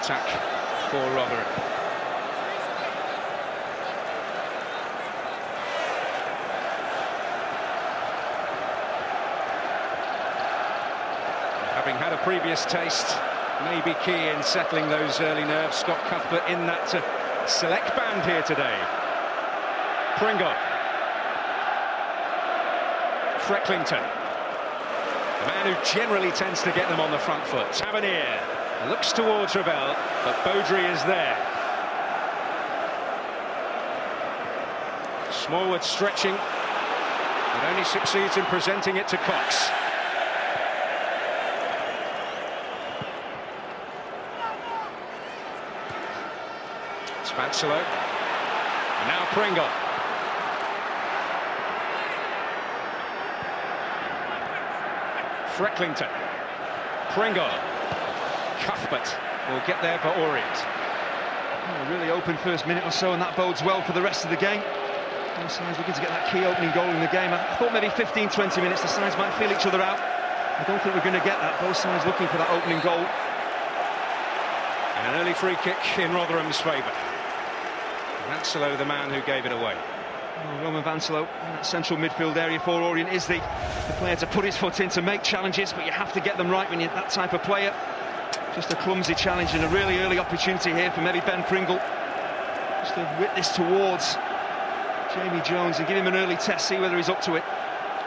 attack for Rotherham. Having had a previous taste, may be key in settling those early nerves. Scott Cuthbert in that select band here today. Pringle. Frecklington. The man who generally tends to get them on the front foot. Tavernier looks towards Ravel, but Baudry is there. Smallwood stretching, but only succeeds in presenting it to Cox. Spansolo. Now Pringle. Frecklington. Pringle. Cuthbert will get there for Orient. A really open first minute or so, and that bodes well for the rest of the game. Both sides looking to get that key opening goal in the game. I thought maybe 15-20 minutes the sides might feel each other out. I don't think we're going to get that. Both sides looking for that opening goal. And an early free kick in Rotherham's favour. Vansalo, the man who gave it away. Oh, Roman Vansalo in that central midfield area for Orient is the player to put his foot in, to make challenges, but you have to get them right when you're that type of player. Just a clumsy challenge and a really early opportunity here for maybe Ben Pringle. Just to whip this towards Jamie Jones and give him an early test, see whether he's up to it.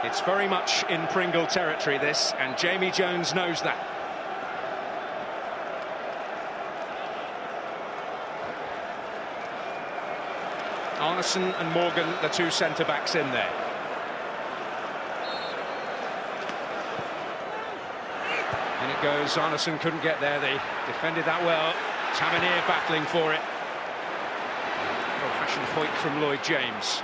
It's very much in Pringle territory, this, and Jamie Jones knows that. Arneson and Morgan, the two centre-backs in there. And it goes. Arneson couldn't get there. They defended that well. Tavernier battling for it. Old-fashioned hoik from Lloyd James.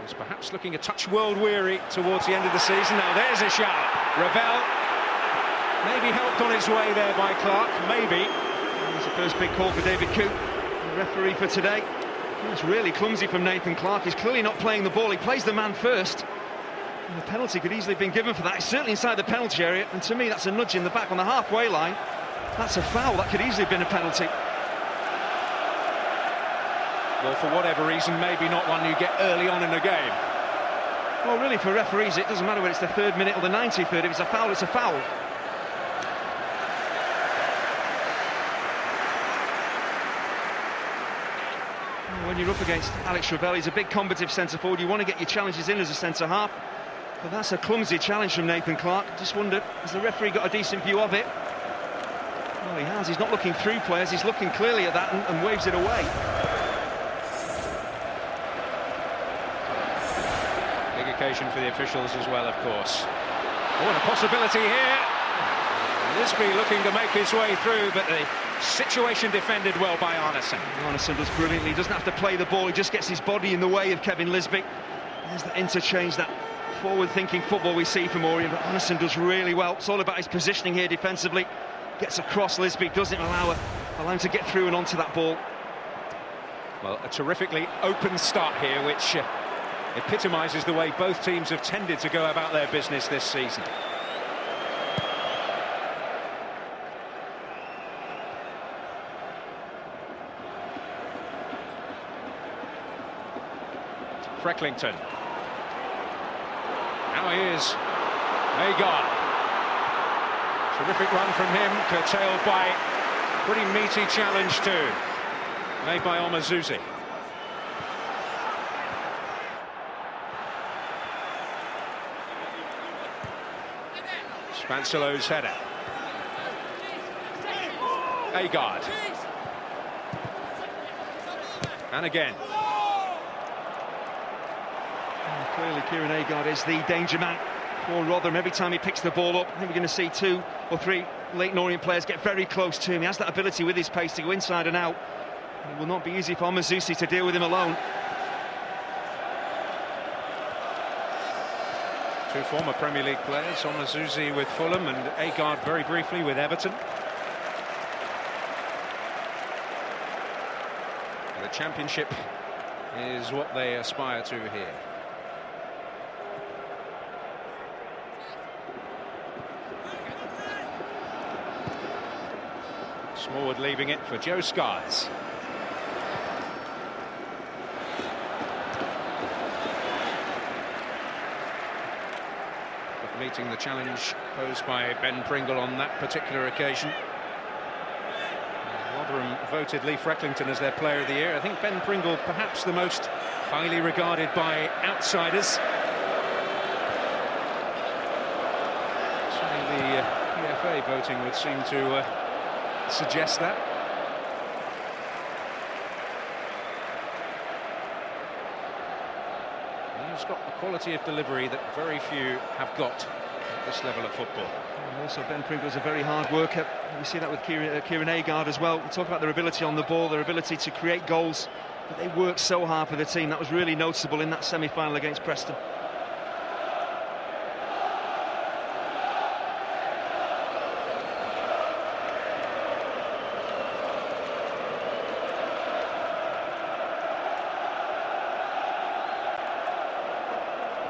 He's perhaps looking a touch world-weary towards the end of the season. Now there's a shot. Ravel maybe helped on his way there by Clark. Maybe. It's the first big call for David Coote, the referee for today. It's really clumsy from Nathan Clark. He's clearly not playing the ball. He plays the man first. And the penalty could easily have been given for that. He's certainly inside the penalty area. And to me, that's a nudge in the back on the halfway line. That's a foul. That could easily have been a penalty. Well, for whatever reason, maybe not one you get early on in the game. Well, really, for referees, it doesn't matter whether it's the 3rd minute or the 93rd. If it's a foul, it's a foul. When you're up against Alex Ravel, he's a big combative centre-forward. You want to get your challenges in as a centre-half. But that's a clumsy challenge from Nathan Clark. Just wonder, has the referee got a decent view of it? Well, he has. He's not looking through players. He's looking clearly at that and waves it away. Big occasion for the officials as well, of course. Oh, and a possibility here. Lisby looking to make his way through, but the situation defended well by Arneson. Arneson does brilliantly. He doesn't have to play the ball. He just gets his body in the way of Kevin Lisby. There's that interchange, that forward-thinking football we see from Orient, but Arneson does really well. It's all about his positioning here defensively. Gets across Lisby, doesn't allow him to get through and onto that ball. Well, a terrifically open start here, which epitomises the way both teams have tended to go about their business this season. Frecklington. Now he is Agard. Terrific run from him, curtailed by a pretty meaty challenge too, made by Omazuzi. Spansolo's header. Agard. And again. Clearly, Kieran Agard is the danger man for Rotherham. Every time he picks the ball up, I think we're going to see 2 or 3 Leyton Orient players get very close to him. He has that ability with his pace to go inside and out. It will not be easy for Omazusi to deal with him alone. 2 former Premier League players, Omazusi with Fulham and Agard very briefly with Everton. The Championship is what they aspire to here. Smallwood leaving it for Joe Skies. But meeting the challenge posed by Ben Pringle on that particular occasion. Rotherham voted Lee Frecklington as their player of the year. I think Ben Pringle perhaps the most highly regarded by outsiders. Certainly the PFA voting would seem to suggest that. He's got the quality of delivery that very few have got at this level of football. And also, Ben Pringle's a very hard worker. We see that with Kieran Agard as well. We talk about their ability on the ball, their ability to create goals, but they work so hard for the team. That was really noticeable in that semi-final against Preston.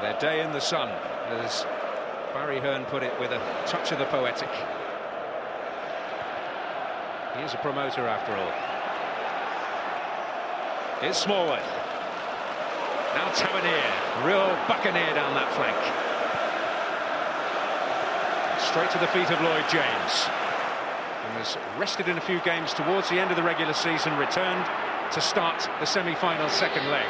Their day in the sun, as Barry Hearn put it, with a touch of the poetic. He is a promoter after all. Here's Smallwood. Now Tavernier, real buccaneer down that flank. Straight to the feet of Lloyd James. And was rested in a few games towards the end of the regular season, returned to start the semi-final second leg.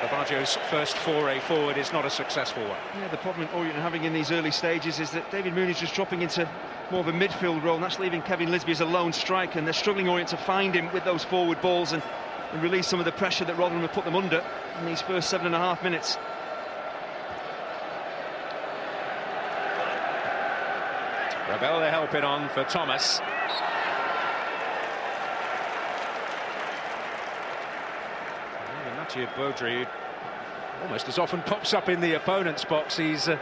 Baggio's first foray forward is not a successful one. Yeah, the problem Orient are having in these early stages is that David Mooney's just dropping into more of a midfield role, and that's leaving Kevin Lisby as a lone striker, and they're struggling, Orient, to find him with those forward balls and release some of the pressure that Rotherham have put them under in these first 7.5 minutes. Ravel to help it on for Thomas. Mathieu Baudry almost as often pops up in the opponent's box. He's a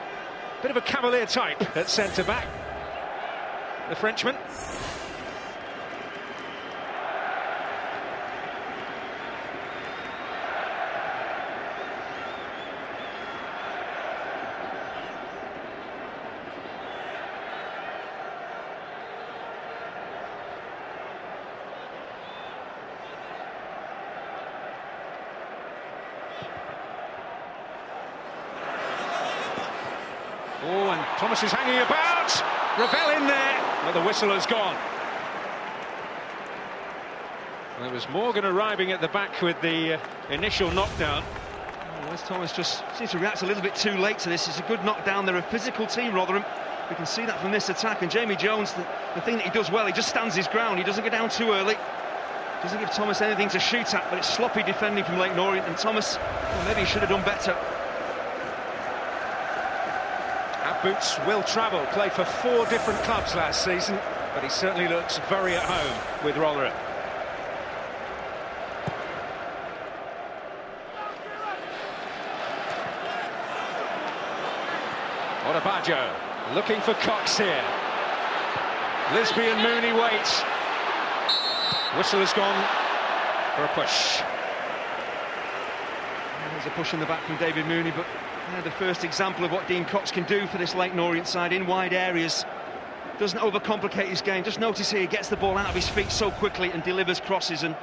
bit of a cavalier type at centre-back, the Frenchman. Oh, and Thomas is hanging about. Ravel in there, but the whistle has gone. There was Morgan arriving at the back with the initial knockdown. Oh, Wes Thomas just seems to react a little bit too late to this. It's a good knockdown. They're a physical team, Rotherham. We can see that from this attack. And Jamie Jones, the thing that he does well, he just stands his ground. He doesn't go down too early. Doesn't give Thomas anything to shoot at, but it's sloppy defending from Leyton Orient. And Thomas, well, maybe he should have done better. Boots will travel, played for 4 different clubs last season, but he certainly looks very at home with Rotherham. Baggio looking for Cox here. Lisby and Mooney wait. Whistle has gone for a push. There's a push in the back from David Mooney, but the first example of what Dean Cox can do for this Leyton Orient side in wide areas. Doesn't overcomplicate his game. Just notice here, he gets the ball out of his feet so quickly and delivers crosses, and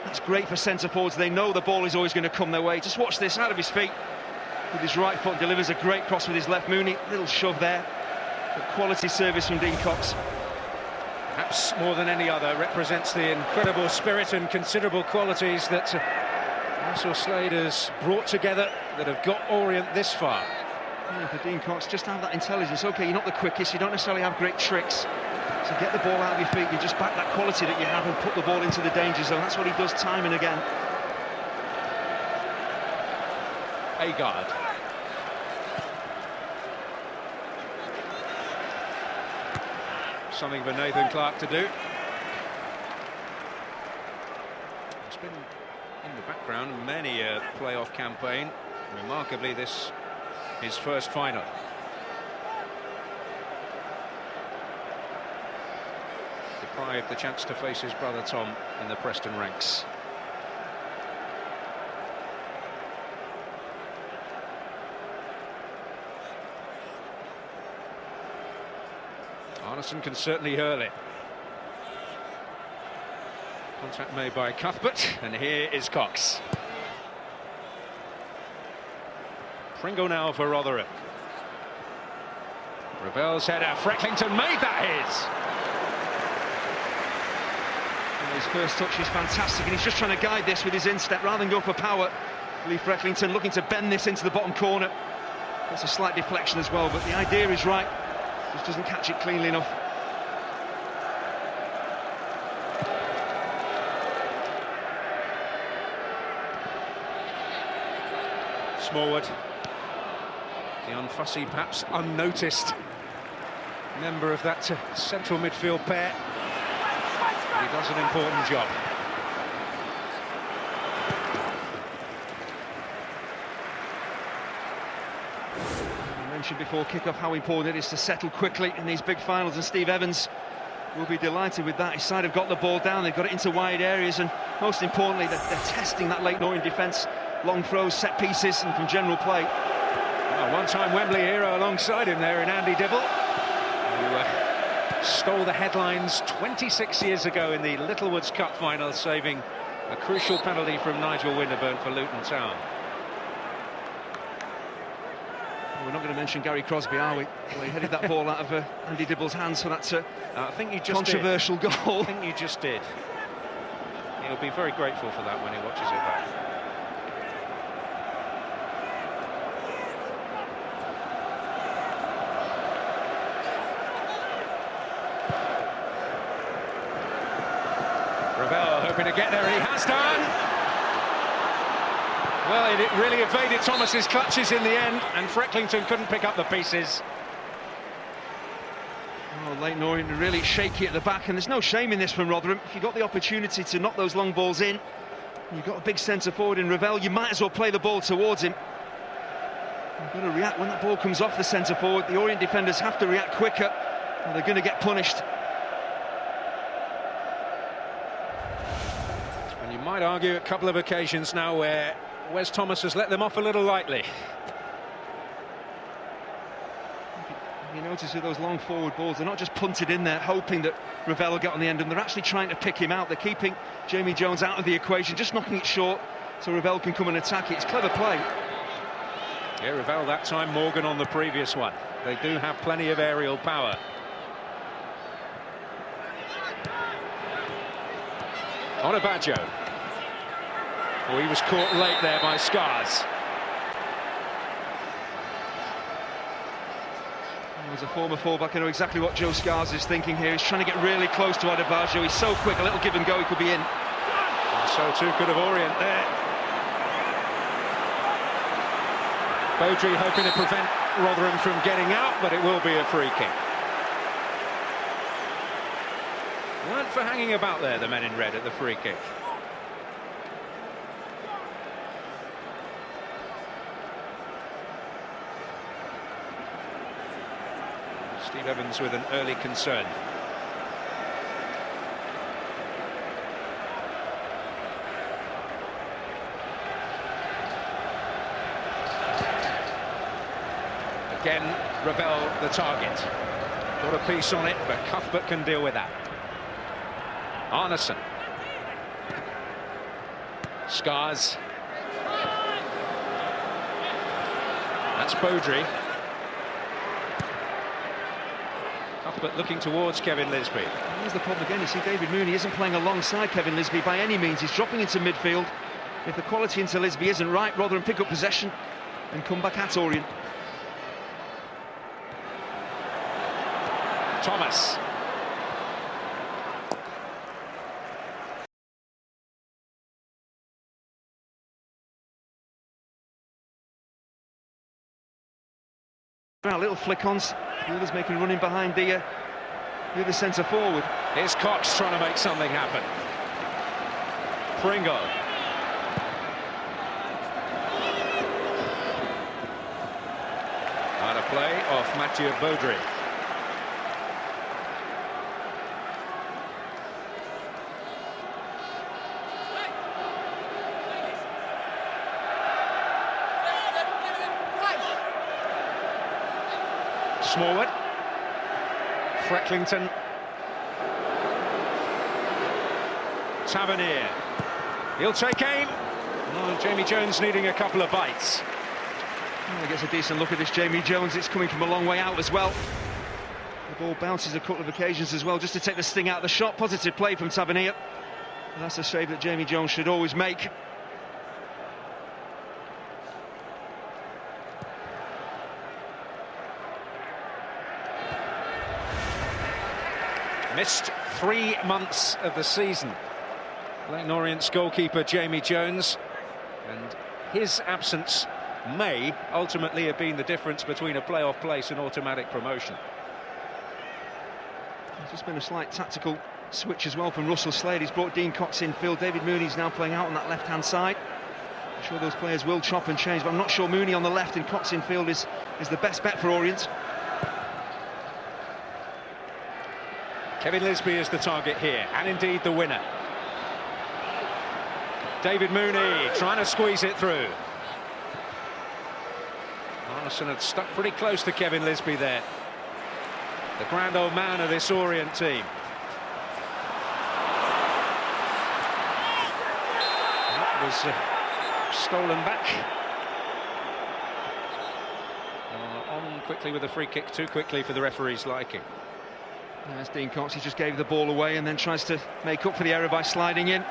that's great for centre forwards. They know the ball is always going to come their way. Just watch this, out of his feet with his right foot, delivers a great cross with his left. Mooney, little shove there. A quality service from Dean Cox. Perhaps more than any other, represents the incredible spirit and considerable qualities that Russell Slade has brought together that have got Orient this far. Yeah, for Dean Cox, just to have that intelligence. Okay, you're not the quickest, you don't necessarily have great tricks. So get the ball out of your feet, you just back that quality that you have and put the ball into the danger zone. That's what he does time and again. Agard. Something for Nathan Clark to do. It's been in the background many a playoff campaign. Remarkably, this his first final. Deprived the chance to face his brother Tom in the Preston ranks. Arneson can certainly hurl it. Contact made by Cuthbert, and here is Cox. Pringle now for Rotherham. Ravel's header, Frecklington made that his. And his first touch is fantastic, and he's just trying to guide this with his instep rather than go for power. Lee Frecklington looking to bend this into the bottom corner. That's a slight deflection as well, but the idea is right. Just doesn't catch it cleanly enough. Smallwood, the unfussy, perhaps unnoticed member of that central midfield pair. But he does an important job. I mentioned before kick-off how important it is to settle quickly in these big finals, and Steve Evans will be delighted with that. His side have got the ball down, they've got it into wide areas, and most importantly, they're testing that Leyton Orient defence. Long throws, set pieces, and from general play. Well, one-time Wembley hero alongside him there in Andy Dibble, who stole the headlines 26 years ago in the Littlewoods Cup final, saving a crucial penalty from Nigel Winterburn for Luton Town. We're not going to mention Gary Crosby, are we? Well, he headed that ball out of Andy Dibble's hands for that I think you just controversial goal. I think you just did. He'll be very grateful for that when he watches it back. Ravel hoping to get there, and he has done. Well, it really evaded Thomas's clutches in the end, and Frecklington couldn't pick up the pieces. Oh, Leyton Orient really shaky at the back, and there's no shame in this from Rotherham. If you got the opportunity to knock those long balls in, you've got a big centre forward in Ravel, you might as well play the ball towards him. You've got to react when that ball comes off the centre forward. The Orient defenders have to react quicker, or they're going to get punished. And you might argue a couple of occasions now where Wes Thomas has let them off a little lightly. You notice with those long forward balls, they're not just punted in there hoping that Ravel will get on the end, and they're actually trying to pick him out. They're keeping Jamie Jones out of the equation, just knocking it short so Ravel can come and attack it. It's clever play. Yeah, Ravel that time, Morgan on the previous one. They do have plenty of aerial power. Onabajo. Oh, he was caught late there by Scars. As a former fullback, I know exactly what Joe Scars is thinking here. He's trying to get really close to Onabajo. He's so quick, a little give and go, he could be in. And so too could have Orient there. Beaudry hoping to prevent Rotherham from getting out, but it will be a free kick. Weren't for hanging about there, the men in red, at the free kick. Steve Evans with an early concern. Again, Ravel the target. Got a piece on it, but Cuthbert can deal with that. Arneson. Scars. That's Beaudry. Cuthbert looking towards Kevin Lisby. Here's the problem again. You see, David Mooney isn't playing alongside Kevin Lisby by any means. He's dropping into midfield. If the quality into Lisby isn't right, Rotherham pick up possession and come back at Orient. Thomas. Little flick-ons. The others making a run in behind the other centre forward. Here's Cox trying to make something happen. Pringle. And a play off Mathieu Beaudry. Smallwood. Frecklington. Tavernier. He'll take aim. Oh, Jamie Jones needing a couple of bites. Well, he gets a decent look at this Jamie Jones. It's coming from a long way out as well. The ball bounces a couple of occasions as well, just to take the sting out of the shot. Positive play from Tavernier. And that's a save that Jamie Jones should always make. Missed 3 months of the season. Leyton Orient's goalkeeper Jamie Jones, and his absence may ultimately have been the difference between a playoff place and automatic promotion. There's just been a slight tactical switch as well from Russell Slade. He's brought Dean Cox in field. David Mooney's now playing out on that left-hand side. I'm sure those players will chop and change, but I'm not sure Mooney on the left and Cox in field is the best bet for Orient. Kevin Lisby is the target here, and indeed the winner. David Mooney trying to squeeze it through. Arneson had stuck pretty close to Kevin Lisby there, the grand old man of this Orient team. That was stolen back. On quickly with a free kick, too quickly for the referee's liking. There's Dean Cox. He just gave the ball away and then tries to make up for the error by sliding in.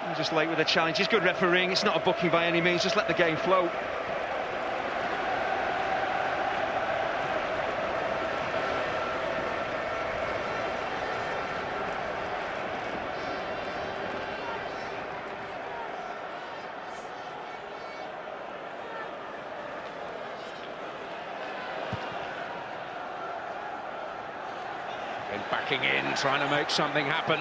He's just late with a challenge. He's good refereeing. It's not a booking by any means. Just let the game flow. And backing in, trying to make something happen.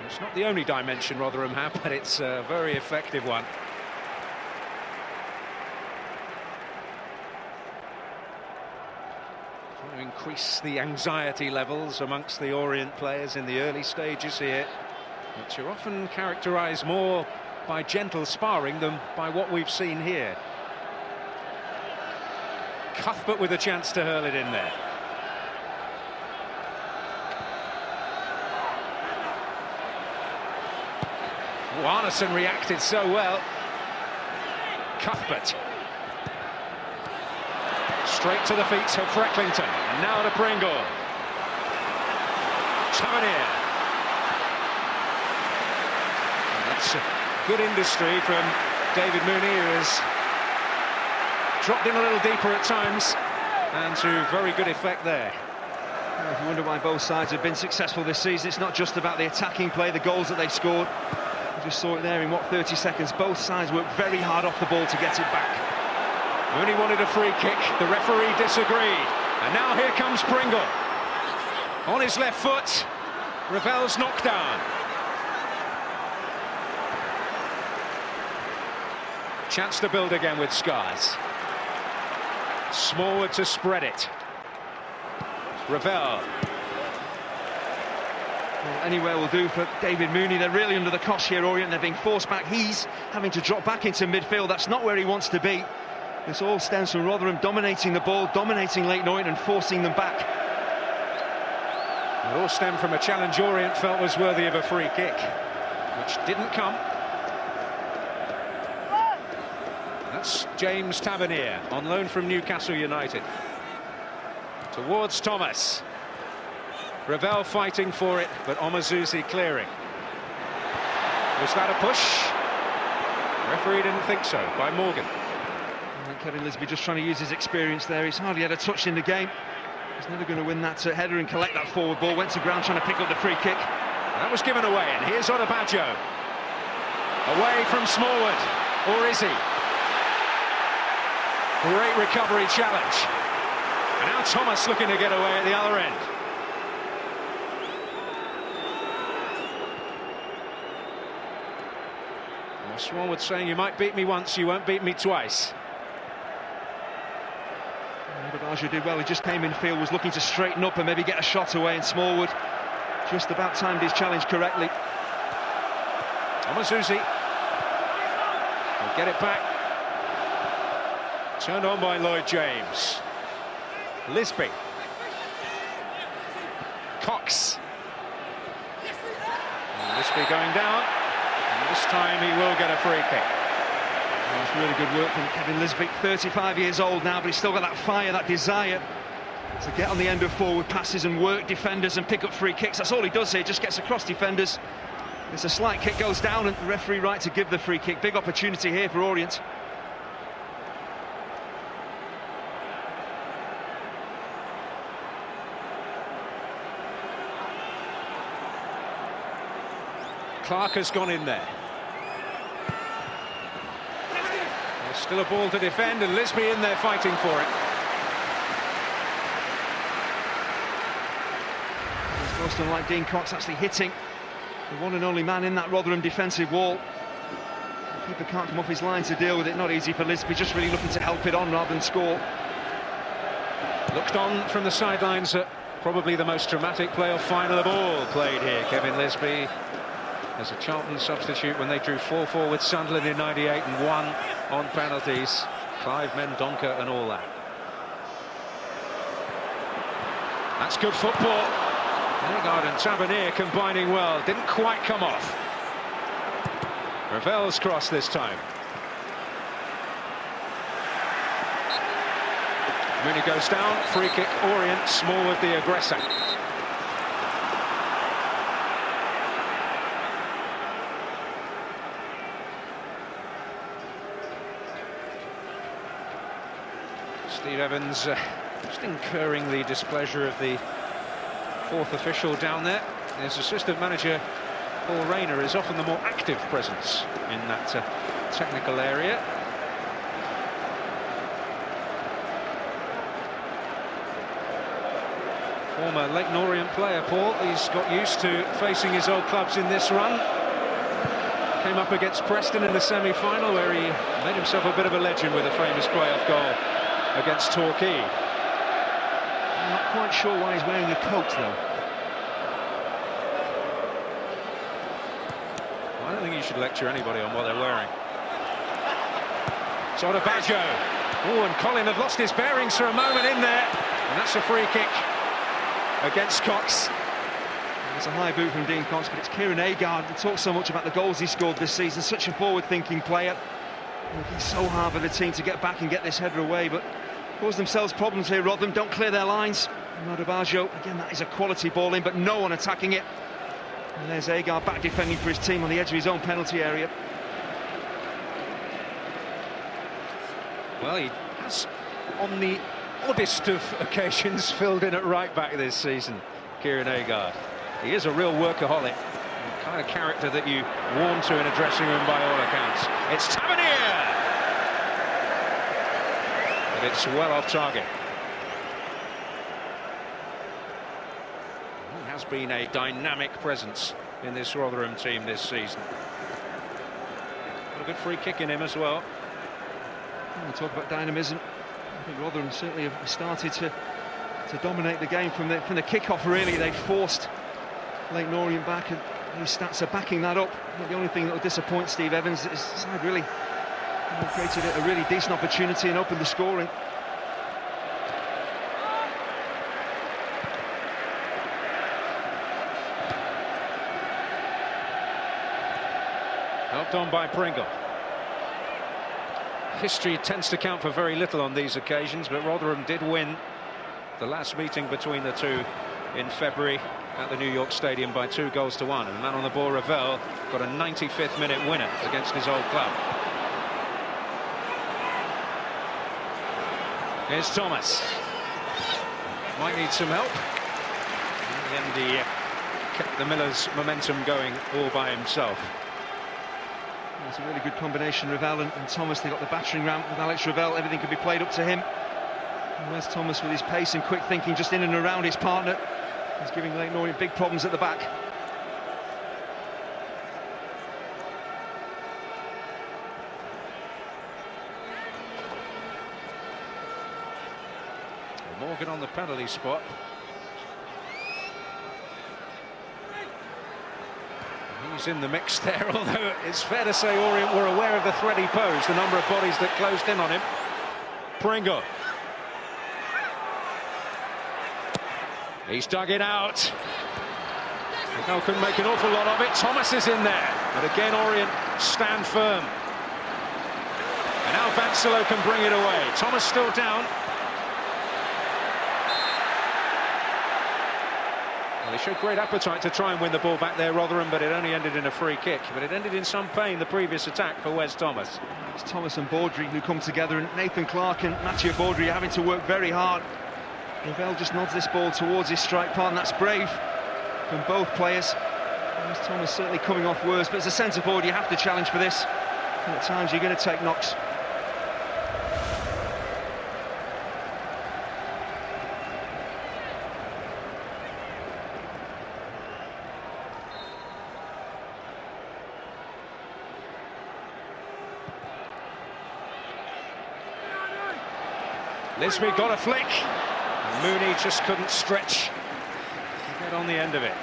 It's not the only dimension Rotherham have, but it's a very effective one. Trying to increase the anxiety levels amongst the Orient players in the early stages here, which are often characterised more by gentle sparring than by what we've seen here. Cuthbert with a chance to hurl it in there. Arneson reacted so well. Cuthbert. Straight to the feet of Frecklington. And now to Pringle. Tavernier. That's good industry from David Mooney, who has dropped in a little deeper at times, and to very good effect there. Well, if you wonder why both sides have been successful this season, it's not just about the attacking play, the goals that they've scored. You just saw it there in, 30 seconds. Both sides worked very hard off the ball to get it back. Mooney wanted a free kick, the referee disagreed, and now here comes Pringle. On his left foot, Ravel's knockdown. Chance to build again with Scars. Smallwood to spread it. Ravel. Well, anywhere will do for David Mooney. They're really under the cosh here, Orient. They're being forced back. He's having to drop back into midfield. That's not where he wants to be. This all stems from Rotherham dominating the ball, dominating Leyton Orient and forcing them back. It all stemmed from a challenge Orient felt was worthy of a free kick, which didn't come. That's James Tavernier, on loan from Newcastle United. Towards Thomas. Ravel fighting for it, but Omazuzi clearing. Was that a push? Referee didn't think so, by Morgan. Kevin Lisby just trying to use his experience there. He's hardly had a touch in the game. He's never going to win that header and collect that forward ball. Went to ground trying to pick up the free kick. That was given away, and here's Odebajo. Away from Smallwood, or is he? Great recovery challenge. And now Thomas looking to get away at the other end. Well, Smallwood saying, you might beat me once, you won't beat me twice. Odebajo did well. He just came in field, was looking to straighten up and maybe get a shot away, and Smallwood just about timed his challenge correctly. Omazuzi will get it back. Turned on by Lloyd James. Lisby. Cox. And Lisby going down. And this time he will get a free kick. Well, it's really good work from Kevin Lisby. 35 years old now, but he's still got that fire, that desire to get on the end of forward passes and work defenders and pick up free kicks. That's all he does here, just gets across defenders. It's a slight kick, goes down, and the referee right to give the free kick. Big opportunity here for Orient. Clark has gone in there. There's still a ball to defend, and Lisby in there fighting for it. It's most unlike Dean Cox actually hitting the one and only man in that Rotherham defensive wall. The keeper can't come off his line to deal with it. Not easy for Lisby, just really looking to help it on rather than score. Looked on from the sidelines at probably the most dramatic playoff final of all played here. Kevin Lisby as a Charlton substitute when they drew 4-4 with Sunderland in '98 and won on penalties. Clive Mendonca and all that. That's good football. Agard and Tavernier combining well. Didn't quite come off. Ravel's cross this time. Mooney goes down. Free kick Orient. Smallwood the aggressor. Steve Evans just incurring the displeasure of the fourth official down there. His assistant manager Paul Rayner is often the more active presence in that technical area. Former Leyton Orient player Paul, he's got used to facing his old clubs in this run. Came up against Preston in the semi-final where he made himself a bit of a legend with a famous playoff goal against Torquay. I'm not quite sure why he's wearing a coat though. I don't think you should lecture anybody on what they're wearing. So to Baggio. Oh, and Colin had lost his bearings for a moment in there, and that's a free kick against Cox. It's a high boot from Dean Cox, but it's Kieran Agard. We talk so much about the goals he scored this season. Such a forward-thinking player. Working so hard for the team to get back and get this header away, but cause themselves problems here. Rotherham don't clear their lines. Baggio, again, that is a quality ball in, but no one attacking it. And there's Agard back defending for his team on the edge of his own penalty area. Well, he has, on the oddest of occasions, filled in at right back this season, Kieran Agard. He is a real workaholic, the kind of character that you warm to in a dressing room by all accounts. It's Tavernier! But it's well off target. He has been a dynamic presence in this Rotherham team this season. Got a good free kick in him as well. We'll talk about dynamism. I think Rotherham certainly have started to dominate the game from the kick-off, really. They forced Leyton Orient back, and his stats are backing that up. I think the only thing that will disappoint Steve Evans is his side really created a really decent opportunity and opened the scoring. Helped on by Pringle. History tends to count for very little on these occasions, but Rotherham did win the last meeting between the two in February at the New York Stadium by 2-1, and the man on the ball, Ravel, got a 95th minute winner against his old club. Here's Thomas. Might need some help. In the end, he kept the Millers' momentum going all by himself. It's a really good combination, Ravel and Thomas. They got the battering ram with Alex Ravel. Everything could be played up to him. And where's Thomas with his pace and quick thinking, just in and around his partner? He's giving Leyton Orient big problems at the back. Morgan on the penalty spot. He's in the mix there, although it's fair to say Orient were aware of the threat he posed, the number of bodies that closed in on him. Pringle. He's dug it out. Now couldn't make an awful lot of it. Thomas is in there. But again, Orient stand firm. And now Vansilo can bring it away. Thomas still down. Well, they showed great appetite to try and win the ball back there, Rotherham, but it only ended in a free kick. But it ended in some pain, the previous attack for Wes Thomas. It's Thomas and Baudry who come together, and Nathan Clark and Mathieu Baudry are having to work very hard. Ravel just nods this ball towards his strike part, and that's brave from both players. Wes Thomas certainly coming off worse, but as a centre forward you have to challenge for this, and at times you're going to take knocks. Lisby got a flick. Mooney just couldn't stretch to get on the end of it.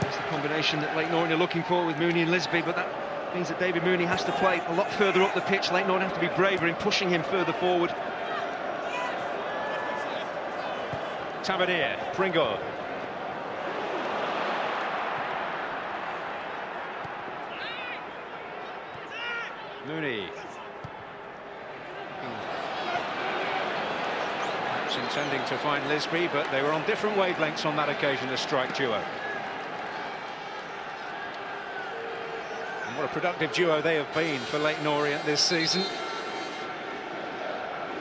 That's the combination that Leyton Orient are looking for with Mooney and Lisby, but that means that David Mooney has to play a lot further up the pitch. Leyton Orient have to be braver in pushing him further forward. Tavernier, Pringle. Mooney. Intending to find Lisby, but they were on different wavelengths on that occasion, the strike duo. And what a productive duo they have been for Leyton Orient this season.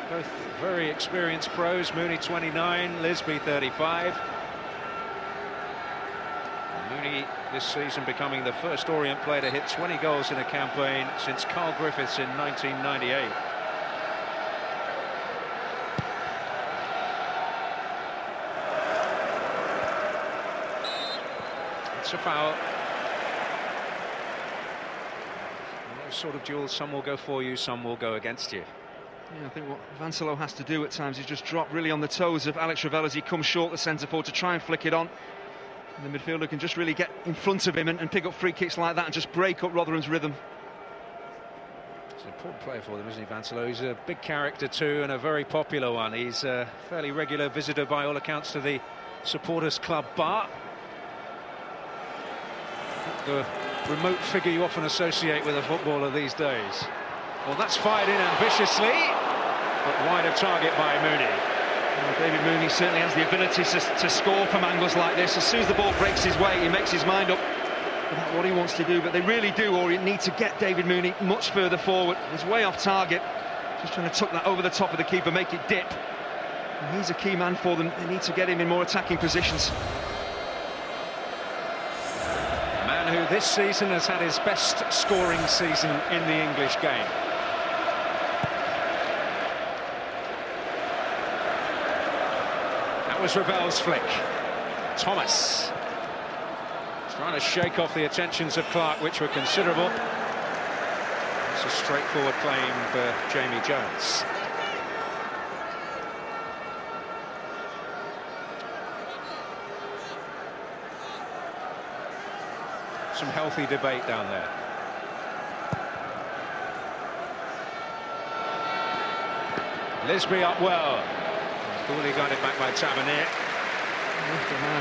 Both very experienced pros, Mooney 29, Lisby 35. Mooney this season becoming the first Orient player to hit 20 goals in a campaign since Carl Griffiths in 1998. It's a foul. In those sort of duels, some will go for you, some will go against you. Yeah, I think what Vansilo has to do at times is just drop really on the toes of Alex Ravel as he comes short the centre forward to try and flick it on. And the midfielder can just really get in front of him and pick up free kicks like that and just break up Rotherham's rhythm. It's an important player for them, isn't he, Vansilo? He's a big character too, and a very popular one. He's a fairly regular visitor by all accounts to the supporters club bar. The remote figure you often associate with a footballer these days. Well, that's fired in ambitiously, but wide of target by Mooney. Well, David Mooney certainly has the ability to score from angles like this. As soon as the ball breaks his way, he makes his mind up about what he wants to do, but they really do, Orient, need to get David Mooney much further forward. He's way off target, just trying to tuck that over the top of the keeper, make it dip. And he's a key man for them. They need to get him in more attacking positions. Who this season has had his best scoring season in the English game. That was Ravel's flick. Thomas trying to shake off the attentions of Clark, which were considerable. It's a straightforward claim for Jamie Jones. Some healthy debate down there. Lisby up well. Coolly got it back by Tavernier.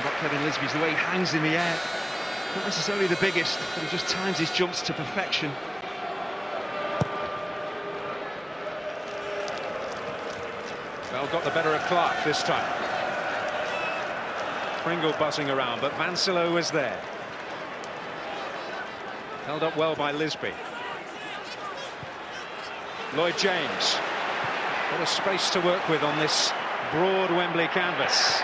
About Kevin Lisby's the way he hangs in the air. Not necessarily the biggest, but he just times his jumps to perfection. Well, got the better of Clark this time. Pringle buzzing around, but Vansilo was there. Held up well by Lisby. Lloyd James. What a space to work with on this broad Wembley canvas.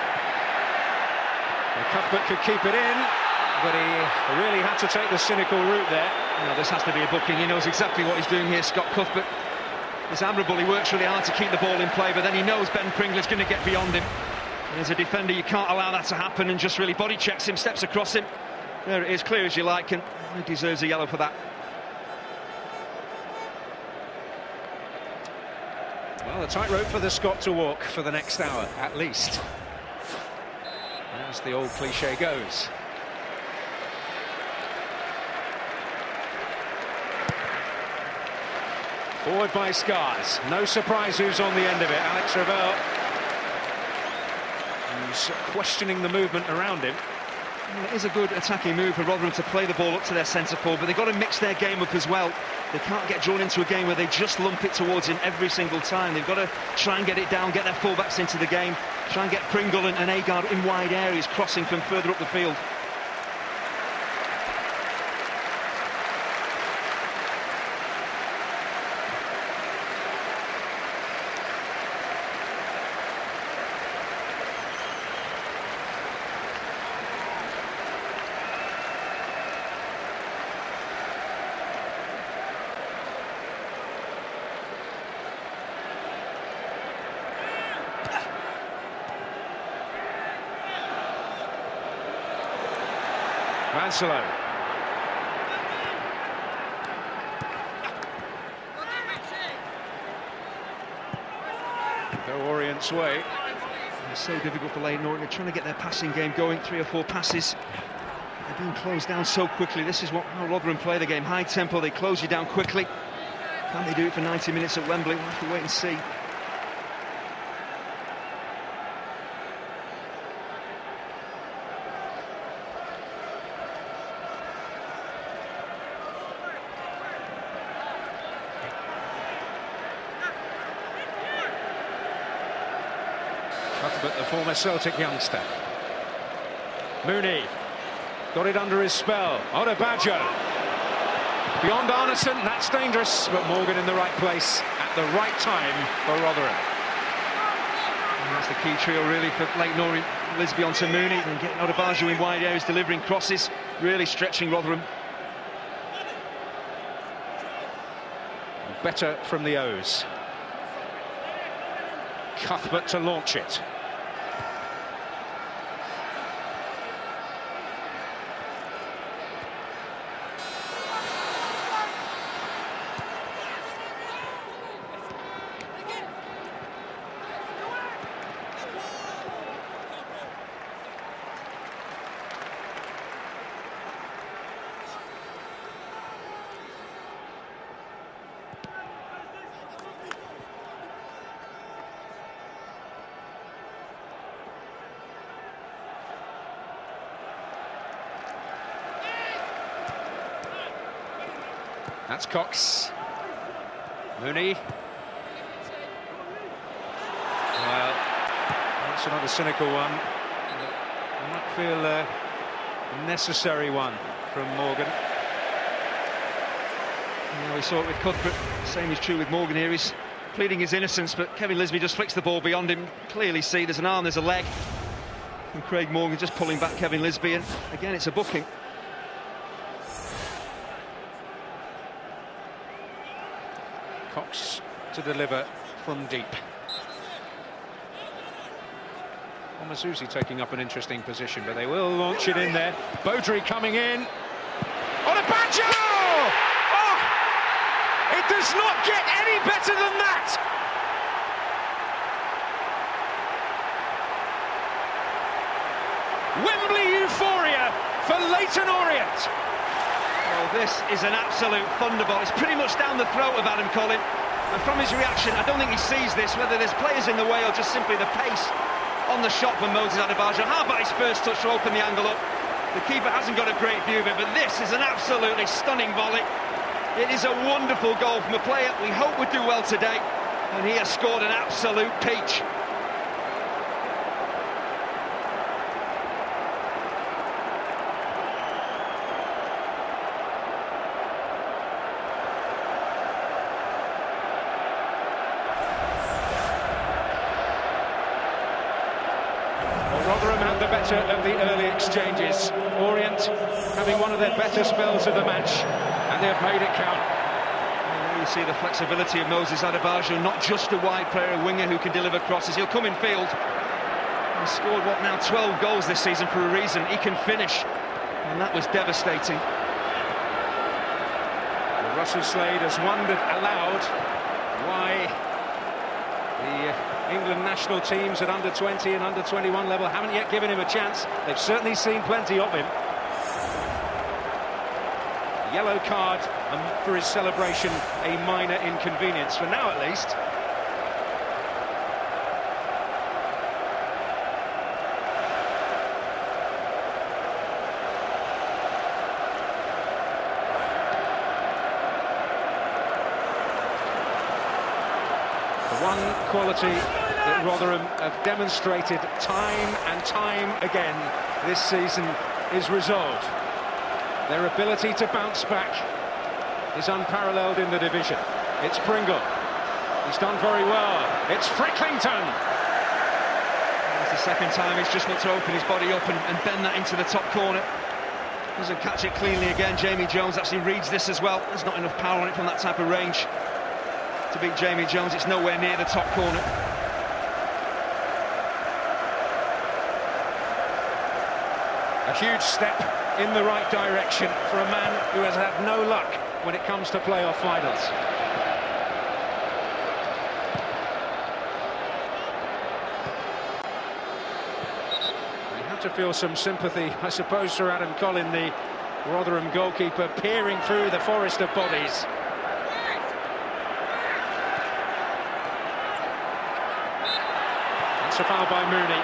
Cuthbert could keep it in, but he really had to take the cynical route there. No, this has to be a booking. He knows exactly what he's doing here, Scott Cuthbert. It's admirable. He works really hard to keep the ball in play, but then he knows Ben Pringle is going to get beyond him. And as a defender, you can't allow that to happen, and just really body checks him, steps across him. There it is, clear as you like, and he deserves a yellow for that. Well, a tightrope for the Scot to walk for the next hour, at least. As the old cliche goes. Forward by Scars. No surprise who's on the end of it. Alex Ravel, who's questioning the movement around him. Well, it is a good attacking move for Rotherham to play the ball up to their centre forward, but they've got to mix their game up as well. They can't get drawn into a game where they just lump it towards him every single time. They've got to try and get it down, get their fullbacks into the game, try and get Pringle and Agard in wide areas, crossing from further up the field. Vansalo. Go Orient's way. It's so difficult for Leyton. They're trying to get their passing game going. 3 or 4 passes. They're being closed down so quickly. This is how Rotherham play the game. High tempo, they close you down quickly. Can they do it for 90 minutes at Wembley? We'll have to wait and see. But the former Celtic youngster. Mooney got it under his spell. Odebajo beyond Arneson, that's dangerous, but Morgan in the right place at the right time for Rotherham. And that's the key trio really for Leyton Orient. Lisby onto Mooney, then getting Odebajo in wide areas, delivering crosses, really stretching Rotherham. Better from the O's. Cuthbert to launch it. That's Cox. Mooney. Well, that's another cynical one. I might feel a necessary one from Morgan. Yeah, we saw it with Cuthbert. The same is true with Morgan here. He's pleading his innocence, but Kevin Lisby just flicks the ball beyond him. Clearly see there's an arm, there's a leg. And Craig Morgan just pulling back Kevin Lisby, and again it's a booking. Cox to deliver from deep. Omasusi taking up an interesting position, but they will launch it in there. Baudry coming in. Odebajo! Oh! It does not get any better than that! Wembley euphoria for Leyton Orient. Well, this is an absolute thunderbolt. It's pretty much down the throat of Adam Collin. And from his reaction, I don't think he sees this, whether there's players in the way or just simply the pace on the shot from Moses Adebayo. How about his first touch to open the angle up? The keeper hasn't got a great view of it, but this is an absolutely stunning volley. It is a wonderful goal from a player we hope would do well today. And he has scored an absolute peach. Rotherham had the better of the early exchanges. Orient having one of their better spells of the match, and they have made it count. You see the flexibility of Moses Adebayo, not just a wide player, a winger who can deliver crosses. He'll come in field. He's scored, what, now 12 goals this season for a reason. He can finish, and that was devastating. Well, Russell Slade has wondered aloud why the England national teams at under 20 and under 21 level haven't yet given him a chance. They've certainly seen plenty of him. Yellow card and for his celebration a minor inconvenience, for now at least. The one quality that Rotherham have demonstrated time and time again this season is resolve. Their ability to bounce back is unparalleled in the division. It's Pringle. He's done very well. It's Fricklington. It's the second time he's just got to open his body up and bend that into the top corner. Doesn't catch it cleanly again. Jamie Jones actually reads this as well. There's not enough power on it from that type of range to beat Jamie Jones. It's nowhere near the top corner. A huge step in the right direction for a man who has had no luck when it comes to playoff finals. You have to feel some sympathy, I suppose, for Adam Collin, the Rotherham goalkeeper, peering through the forest of bodies. That's a foul by Mooney.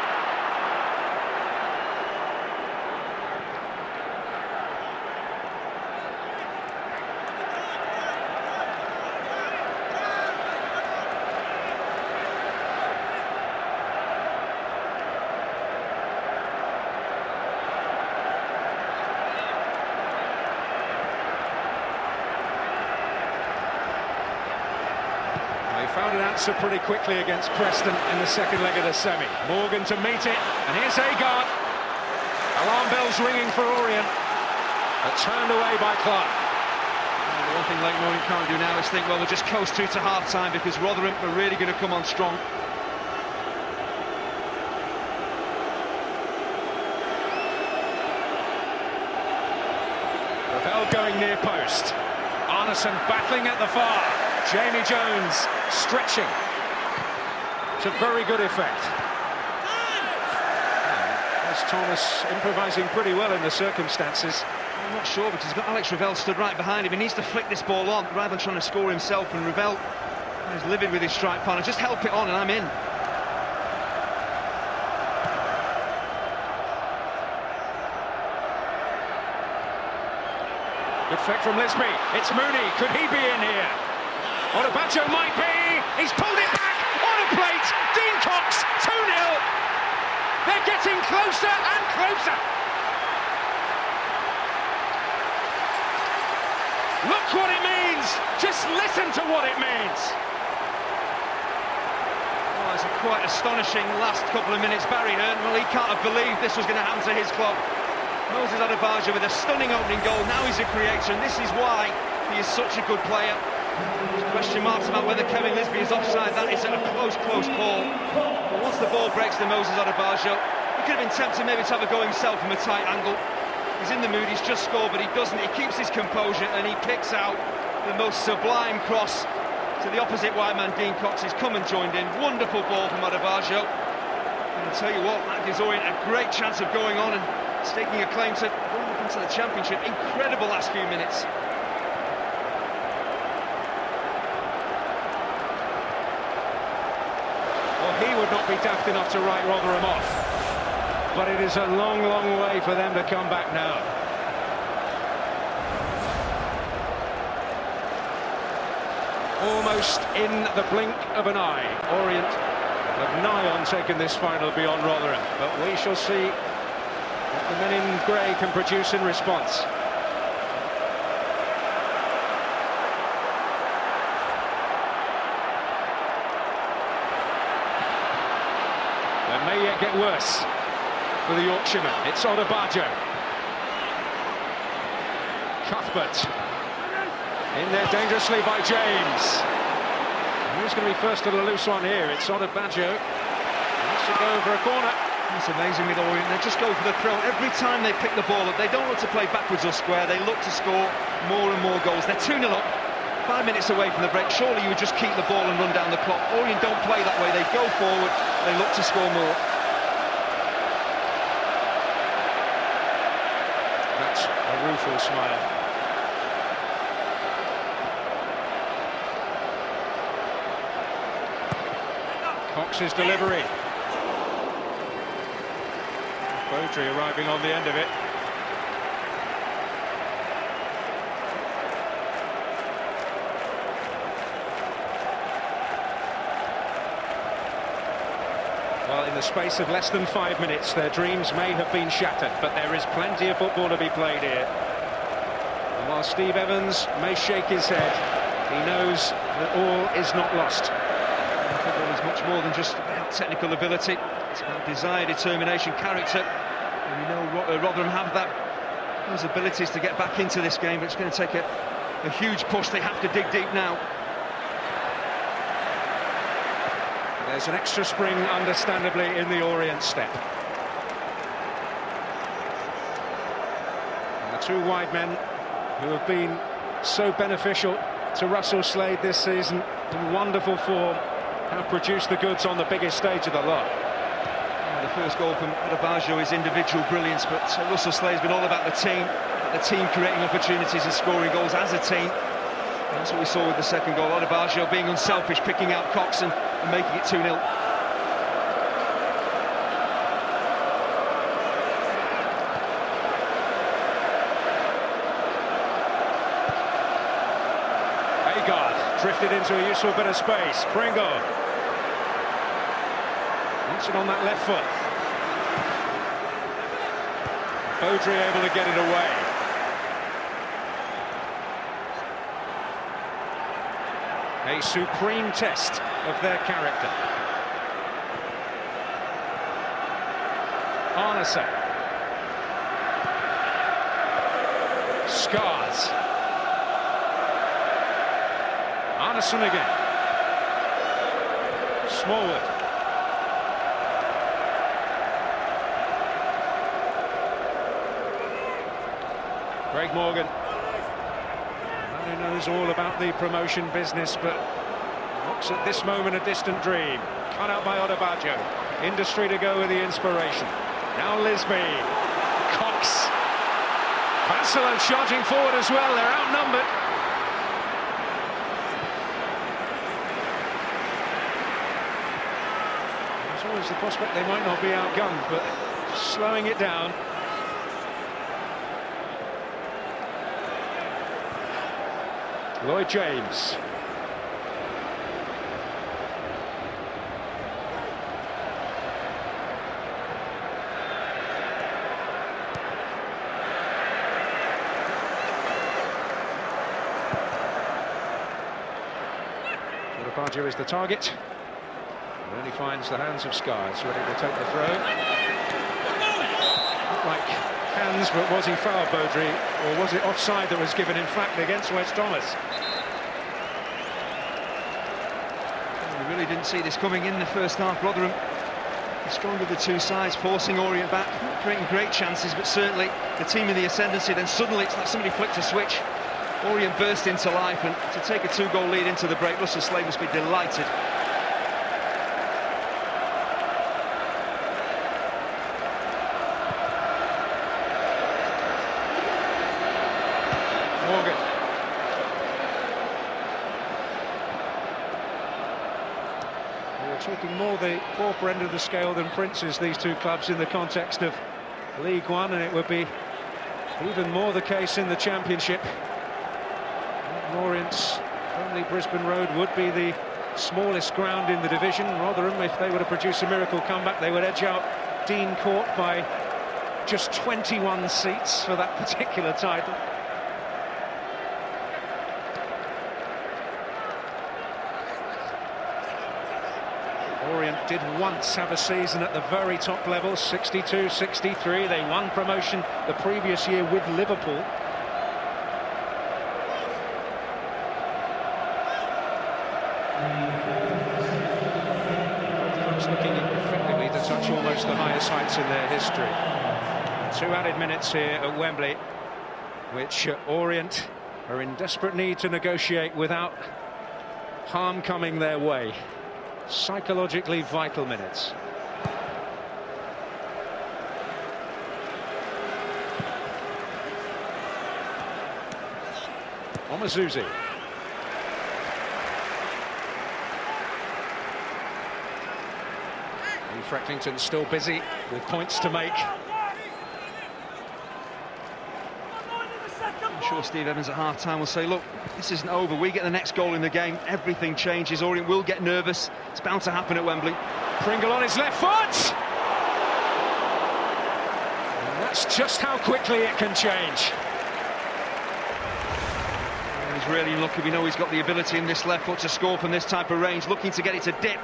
Found an answer pretty quickly against Preston in the second leg of the semi. Morgan to meet it, and here's Agard. Alarm bells ringing for Orient, but turned away by Clark. And the one thing Leyton Orient can't do now is think, well, they'll just coast through to half-time because Rotherham are really going to come on strong. Ravel going near post. Arneson battling at the far. Jamie Jones stretching to very good effect. There's Thomas improvising pretty well in the circumstances. I'm not sure because he's got Alex Ravel stood right behind him. He needs to flick this ball on rather than trying to score himself, and Ravel is livid with his strike partner. Just help it on and I'm in. Good flick from Lisby. It's Mooney. Could he be in here? Odebacho might be. He's pulled it back on a plate. Dean Cox, 2-0. They're getting closer and closer. Look what it means. Just listen to what it means. Oh, it's a quite astonishing last couple of minutes. Barry Hearn, well, he can't have believed this was going to happen to his club. Moses Adebayo with a stunning opening goal. Now he's a creator, and this is why he is such a good player. There's question marks about whether Kevin Lisby is offside. That is a close call. But once the ball breaks to Moses Adebayo, he could have been tempted maybe to have a go himself from a tight angle. He's in the mood, he's just scored, but he doesn't. He keeps his composure and he picks out the most sublime cross to the opposite wide man, Dean Cox. He's come and joined in. Wonderful ball from Adebayo. And I'll tell you what, that gives Orient a great chance of going on and staking a claim to going up into the Championship. Incredible last few minutes. He would not be daft enough to write Rotherham off, but it is a long, long way for them to come back now. Almost in the blink of an eye, Orient have nigh on taken this final beyond Rotherham, but we shall see what the men in grey can produce in response. May yet get worse for the Yorkshireman. It's Odebajo. Cuthbert in there dangerously by James. Who's going to be first to the loose one here? It's Odebajo. Wants to go for a corner. It's amazing with Orient. They just go for the throw. Every time they pick the ball up, they don't look to play backwards or square. They look to score more and more goals. They're 2-0 up. 5 minutes away from the break. Surely you would just keep the ball and run down the clock. Orient don't play that way. They go forward. They look to score more. That's a rueful smile. Cox's delivery. Beaudry arriving on the end of it. Well, in the space of less than 5 minutes, their dreams may have been shattered, but there is plenty of football to be played here. And while Steve Evans may shake his head, he knows that all is not lost. Football is much more than just about technical ability. It's about desire, determination, character. And we know Rotherham have those abilities to get back into this game, but it's going to take a huge push. They have to dig deep now. There's an extra spring, understandably, in the Orient step. And the two wide men who have been so beneficial to Russell Slade this season, in wonderful form, have produced the goods on the biggest stage of the lot. The first goal from Adebayo is individual brilliance, but Russell Slade's been all about the team creating opportunities and scoring goals as a team. And that's what we saw with the second goal. Adebayo being unselfish, picking out Cox and making it 2-0. Drifted into a useful bit of space. Pringle wants it on that left foot. Beaudry able to get it away. A supreme test of their character. Arneson. Scars. Arneson again. Smallwood. Craig Morgan. Man who knows all about the promotion business, but looks at this moment a distant dream. Cut out by Adebayo. Industry to go with the inspiration. Now Lisby. Cox. Vansilo charging forward as well. They're outnumbered. Always the prospect they might not be outgunned, but slowing it down. Lloyd James. Adebayo is the target. Only finds the hands of Scars, ready to take the throw. Looked like hands, but was he fouled, Beaudry, or was it offside that was given, in fact, against West Thomas? We really didn't see this coming in the first half. Rotherham, the stronger of the two sides, forcing Orient back, not creating great chances, but certainly the team in the ascendancy. Then suddenly it's like somebody flicked a switch. Orient burst into life, and to take a 2-goal lead into the break, Russell Slade must be delighted. Morgan. We're talking more the pauper end of the scale than princes, these two clubs, in the context of League One, and it would be even more the case in the Championship. Orient's only Brisbane Road would be the smallest ground in the division. Rotherham, if they were to produce a miracle comeback, they would edge out Dean Court by just 21 seats for that particular title. Orient did once have a season at the very top level, 62-63. They won promotion the previous year with Liverpool. It's looking effectively to touch almost the highest heights in their history. 2 added minutes here at Wembley, which Orient are in desperate need to negotiate without harm coming their way. Psychologically vital minutes. Omazuzi. And Frecklington's still busy with points to make. I'm sure Steve Evans at half-time will say, look, this isn't over. We get the next goal in the game, everything changes. Orient will get nervous. It's bound to happen at Wembley. Pringle on his left foot! And that's just how quickly it can change. He's really lucky. We know he's got the ability in this left foot to score from this type of range, looking to get it to dip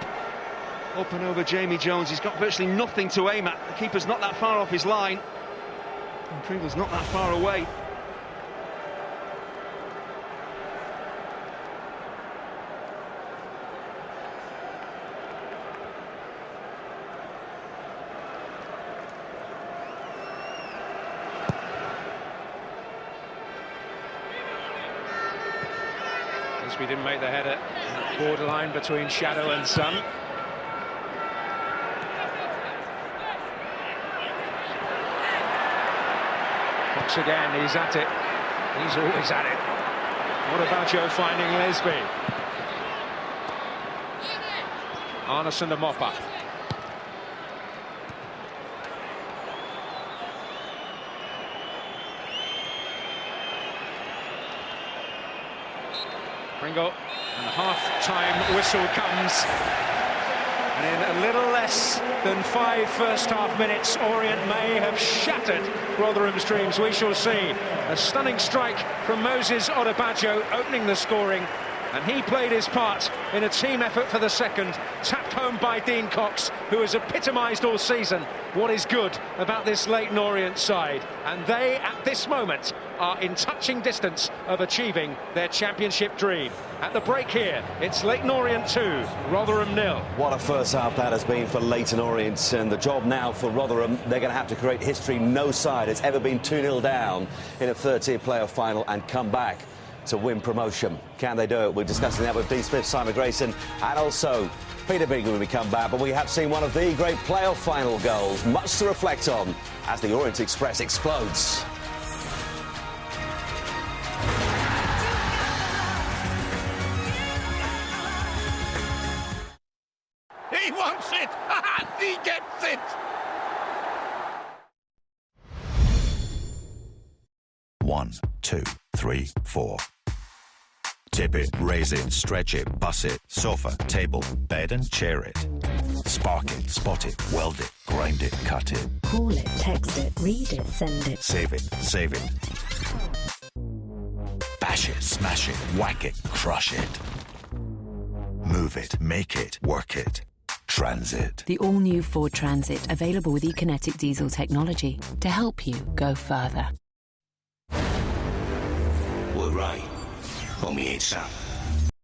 up and over Jamie Jones. He's got virtually nothing to aim at. The keeper's not that far off his line, and Pringle's not that far away. We didn't make the header. Borderline between shadow and sun. Fox again, he's at it. He's always at it. What about Joe finding Lesby? Arneson the mop-up. Pringle, and the half-time whistle comes. And in a little less than 5 first-half minutes, Orient may have shattered Rotherham's dreams. We shall see. A stunning strike from Moses Odebajo opening the scoring. And he played his part in a team effort for the second, tapped home by Dean Cox, who has epitomised all season what is good about this Leyton Orient side. And they, at this moment, are in touching distance of achieving their championship dream. At the break here, it's Leyton Orient 2, Rotherham 0. What a first half that has been for Leyton Orient, and the job now for Rotherham. They're going to have to create history. No side has ever been 2-0 down in a third-tier playoff final and come back to win promotion. Can they do it? We're discussing that with Dean Smith, Simon Grayson, and also Peter Bingham when we come back. But we have seen one of the great playoff final goals. Much to reflect on as the Orient Express explodes. He wants it! He gets it! One, two, three, four. Tip it, raise it, stretch it, bus it, sofa, table, bed and chair it. Spark it, spot it, weld it, grind it, cut it. Call it, text it, read it, send it. Save it. Bash it, smash it, whack it, crush it. Move it, make it, work it. Transit. The all-new Ford Transit, available with eKinetic diesel technology to help you go further. We're right, but we ain't stop.